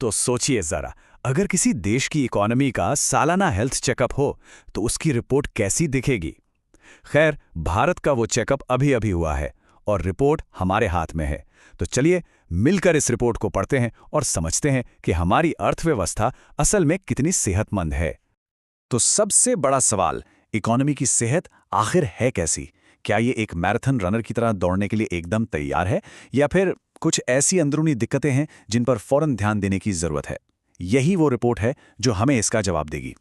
तो सोचिए जरा, अगर किसी देश की इकोनॉमी का सालाना हेल्थ चेकअप हो तो उसकी रिपोर्ट कैसी दिखेगी। खैर, भारत का वो चेकअप अभी अभी हुआ है और रिपोर्ट हमारे हाथ में है। तो चलिए मिलकर इस रिपोर्ट को पढ़ते हैं और समझते हैं कि हमारी अर्थव्यवस्था असल में कितनी सेहतमंद है। तो सबसे बड़ा सवाल, इकोनॉमी की सेहत आखिर है कैसी? क्या ये एक मैराथन रनर की तरह दौड़ने के लिए एकदम तैयार है, या फिर कुछ ऐसी अंदरूनी दिक्कतें हैं जिन पर फौरन ध्यान देने की जरूरत है? यही वो रिपोर्ट है जो हमें इसका जवाब देगी।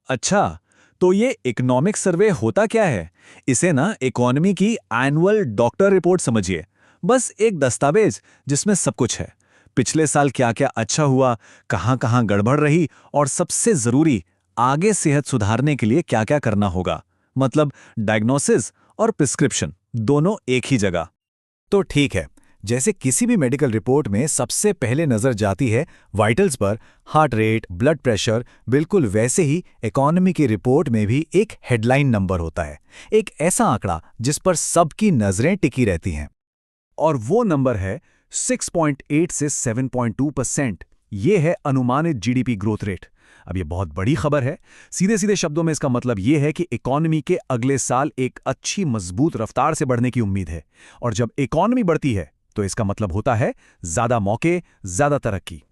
अच्छा, तो ये इकोनॉमिक सर्वे होता क्या है? इसे ना इकोनॉमी की एनुअल डॉक्टर रिपोर्ट समझिए। बस एक दस्तावेज जिसमें सब कुछ है। पिछले साल क्या क्या अच्छा हुआ, कहाँ-कहाँ गड़बड़ रही, और सबसे जरूरी, आगे सेहत सुधारने के लिए क्या क्या करना होगा। मतलब डायग्नोसिस और प्रिस्क्रिप्शन दोनों एक ही जगह। तो ठीक है, जैसे किसी भी मेडिकल रिपोर्ट में सबसे पहले नजर जाती है वाइटल्स पर, हार्ट रेट, ब्लड प्रेशर, बिल्कुल वैसे ही इकोनॉमी की रिपोर्ट में भी एक हेडलाइन नंबर होता है, एक ऐसा आंकड़ा जिस पर सबकी नजरें टिकी रहती हैं। और वो नंबर है 6.8 से 7.2%। ये है अनुमानित जीडीपी ग्रोथ रेट। अब ये बहुत बड़ी खबर है। सीधे सीधे शब्दों में इसका मतलब ये है कि इकोनॉमी के अगले साल एक अच्छी मजबूत रफ्तार से बढ़ने की उम्मीद है। और जब इकोनॉमी बढ़ती है तो इसका मतलब होता है ज्यादा मौके, ज्यादा तरक्की।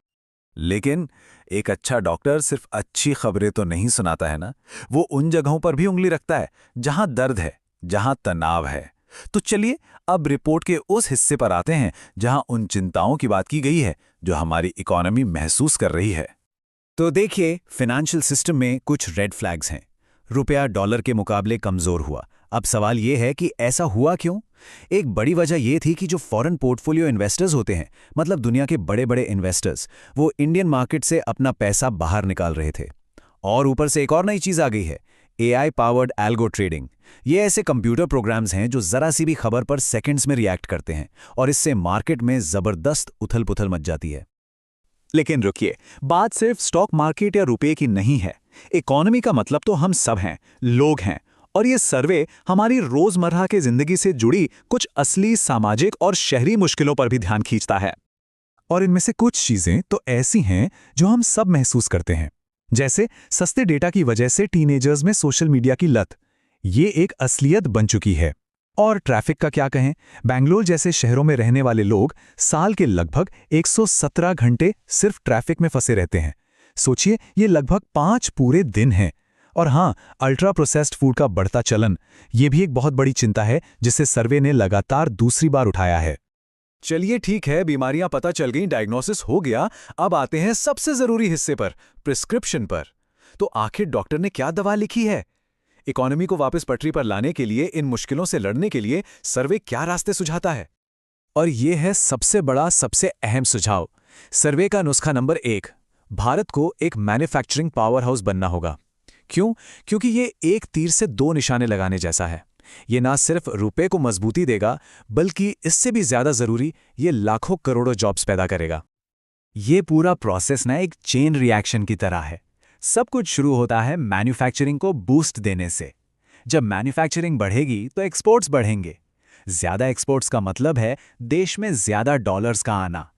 लेकिन एक अच्छा डॉक्टर सिर्फ अच्छी खबरें तो नहीं सुनाता है ना, वो उन जगहों पर भी उंगली रखता है जहां दर्द है, जहां तनाव है। तो चलिए अब रिपोर्ट के उस हिस्से पर आते हैं जहां उन चिंताओं की बात की गई है जो हमारी इकोनॉमी महसूस कर रही है। तो देखिए, फाइनेंशियल सिस्टम में कुछ रेड फ्लैग्स हैं। रुपया डॉलर के मुकाबले कमजोर हुआ। अब सवाल यह है कि ऐसा हुआ क्यों? एक बड़ी वजह यह थी कि जो फॉरेन पोर्टफोलियो इन्वेस्टर्स होते हैं, मतलब दुनिया के बड़े बड़े इन्वेस्टर्स, वो इंडियन मार्केट से अपना पैसा बाहर निकाल रहे थे। और ऊपर से एक और नई चीज आ गई है, एआई पावर्ड एल्गो ट्रेडिंग। ये ऐसे कंप्यूटर प्रोग्राम्स हैं जो जरा सी भी खबर पर सेकंड्स में रिएक्ट करते हैं, और इससे मार्केट में जबरदस्त उथल पुथल मच जाती है। लेकिन रुकिए, बात सिर्फ स्टॉक मार्केट या रुपए की नहीं है। इकोनॉमी का मतलब तो हम सब हैं, लोग हैं। और ये सर्वे हमारी रोजमर्रा की जिंदगी से जुड़ी कुछ असली सामाजिक और शहरी मुश्किलों पर भी ध्यान खींचता है। और इनमें से कुछ चीजें तो ऐसी हैं जो हम सब महसूस करते हैं, जैसे सस्ते डेटा की वजह से टीनेजर्स में सोशल मीडिया की लत। ये एक असलियत बन चुकी है। और ट्रैफिक का क्या कहें? बेंगलोर जैसे शहरों में रहने वाले लोग साल के लगभग 117 घंटे सिर्फ ट्रैफिक में फंसे रहते हैं। सोचिए, ये लगभग 5 पूरे दिन हैं। और हाँ, अल्ट्रा प्रोसेस्ड फूड का बढ़ता चलन, ये भी एक बहुत बड़ी चिंता है जिसे सर्वे ने लगातार दूसरी बार उठाया है। चलिए ठीक है, बीमारियां पता चल गई, डायग्नोसिस हो गया। अब आते हैं सबसे जरूरी हिस्से पर, प्रिस्क्रिप्शन पर। तो आखिर डॉक्टर ने क्या दवा लिखी है? इकोनॉमी को वापस पटरी पर लाने के लिए, इन मुश्किलों से लड़ने के लिए सर्वे क्या रास्ते सुझाता है? और यह है सबसे बड़ा, सबसे अहम सुझाव। सर्वे का नुस्खा नंबर 1, भारत को एक मैन्युफैक्चरिंग पावर हाउस बनना होगा। क्यों? क्योंकि ये एक तीर से 2 निशाने लगाने जैसा है। ये ना सिर्फ रुपए को मजबूती देगा, बल्कि इससे भी ज्यादा जरूरी, ये लाखों करोड़ों जॉब्स पैदा करेगा। ये पूरा प्रोसेस ना एक चेन रिएक्शन की तरह है। सब कुछ शुरू होता है मैन्युफैक्चरिंग को बूस्ट देने से। जब मैन्युफैक्चरिंग बढ़ेगी तो एक्सपोर्ट्स बढ़ेंगे। ज्यादा एक्सपोर्ट्स का मतलब है देश में ज्यादा डॉलर्स का आना।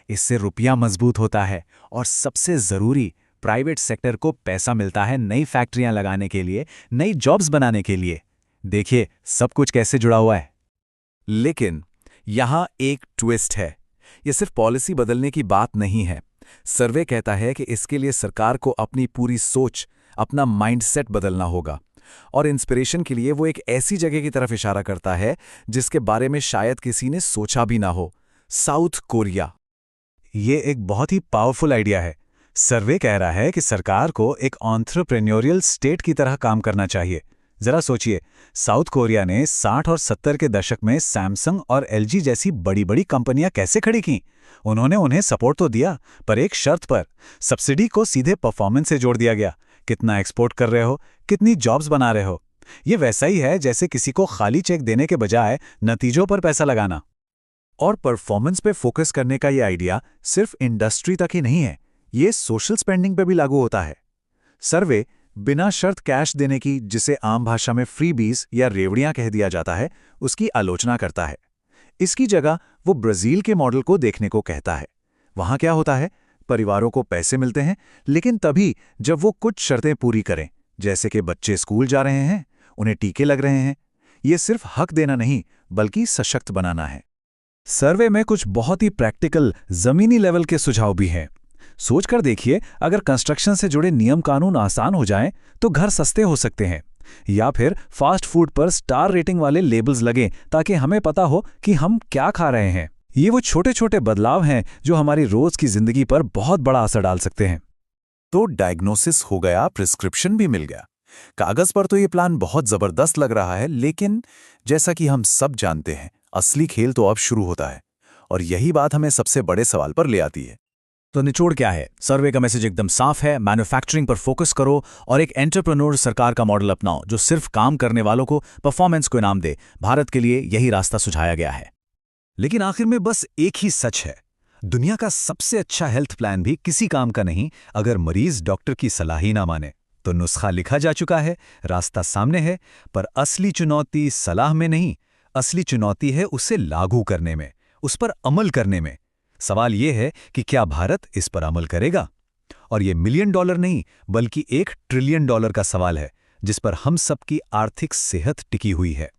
इससे रुपया मजबूत होता है और सबसे जरूरी, प्राइवेट सेक्टर को पैसा मिलता है नई फैक्ट्रियां लगाने के लिए, नई जॉब्स बनाने के लिए। देखिए सब कुछ कैसे जुड़ा हुआ है। लेकिन यहां एक ट्विस्ट है। यह सिर्फ पॉलिसी बदलने की बात नहीं है। सर्वे कहता है कि इसके लिए सरकार को अपनी पूरी सोच, अपना माइंडसेट बदलना होगा। और इंस्पिरेशन के लिए वो एक ऐसी जगह की तरफ इशारा करता है जिसके बारे में शायद किसी ने सोचा भी ना हो, साउथ कोरिया। ये एक बहुत ही पावरफुल आइडिया है। सर्वे कह रहा है कि सरकार को एक एंटरप्रेन्योरियल स्टेट की तरह काम करना चाहिए। जरा सोचिए, साउथ कोरिया ने 60 और 70 के दशक में सैमसंग और एलजी जैसी बड़ी बड़ी कंपनियां कैसे खड़ी की। उन्होंने उन्हें सपोर्ट तो दिया, पर एक शर्त पर। सब्सिडी को सीधे परफॉर्मेंस से जोड़ दिया गया। कितना एक्सपोर्ट कर रहे हो, कितनी जॉब्स बना रहे हो। ये वैसा ही है जैसे किसी को खाली चेक देने के बजाय नतीजों पर पैसा लगाना। और परफॉर्मेंस पे फोकस करने का ये आइडिया सिर्फ इंडस्ट्री तक ही नहीं है, ये सोशल स्पेंडिंग पे भी लागू होता है। सर्वे बिना शर्त कैश देने की, जिसे आम भाषा में फ्रीबीज या रेवड़ियां कह दिया जाता है, उसकी आलोचना करता है। इसकी जगह वो ब्राजील के मॉडल को देखने को कहता है। वहां क्या होता है, परिवारों को पैसे मिलते हैं, लेकिन तभी जब वो कुछ शर्तें पूरी करें, जैसे कि बच्चे स्कूल जा रहे हैं, उन्हें टीके लग रहे हैं। ये सिर्फ हक देना नहीं, बल्कि सशक्त बनाना है। सर्वे में कुछ बहुत ही प्रैक्टिकल जमीनी लेवल के सुझाव भी हैं। सोचकर देखिए, अगर कंस्ट्रक्शन से जुड़े नियम कानून आसान हो जाएं, तो घर सस्ते हो सकते हैं। या फिर फास्ट फूड पर स्टार रेटिंग वाले लेबल्स लगें, ताकि हमें पता हो कि हम क्या खा रहे हैं। ये वो छोटे छोटे बदलाव हैं जो हमारी रोज की जिंदगी पर बहुत बड़ा असर डाल सकते हैं। तो डायग्नोसिस हो गया, प्रिस्क्रिप्शन भी मिल गया। कागज पर तो ये प्लान बहुत जबरदस्त लग रहा है, लेकिन जैसा कि हम सब जानते हैं, असली खेल तो अब शुरू होता है। और यही बात हमें सबसे बड़े सवाल पर ले आती है। तो निचोड़ क्या है? सर्वे का मैसेज एकदम साफ है, मैन्युफैक्चरिंग पर फोकस करो और एक एंटरप्रेन्योर सरकार का मॉडल अपनाओ जो सिर्फ काम करने वालों को, परफॉर्मेंस को इनाम दे। भारत के लिए यही रास्ता सुझाया गया है। लेकिन आखिर में बस एक ही सच है, दुनिया का सबसे अच्छा हेल्थ प्लान भी किसी काम का नहीं अगर मरीज डॉक्टर की सलाह ही ना माने। तो नुस्खा लिखा जा चुका है, रास्ता सामने है, पर असली चुनौती सलाह में नहीं, असली चुनौती है उसे लागू करने में, उस पर अमल करने में। सवाल यह है कि क्या भारत इस पर अमल करेगा? और ये $1 मिलियन नहीं, बल्कि $1 ट्रिलियन का सवाल है, जिस पर हम सबकी आर्थिक सेहत टिकी हुई है।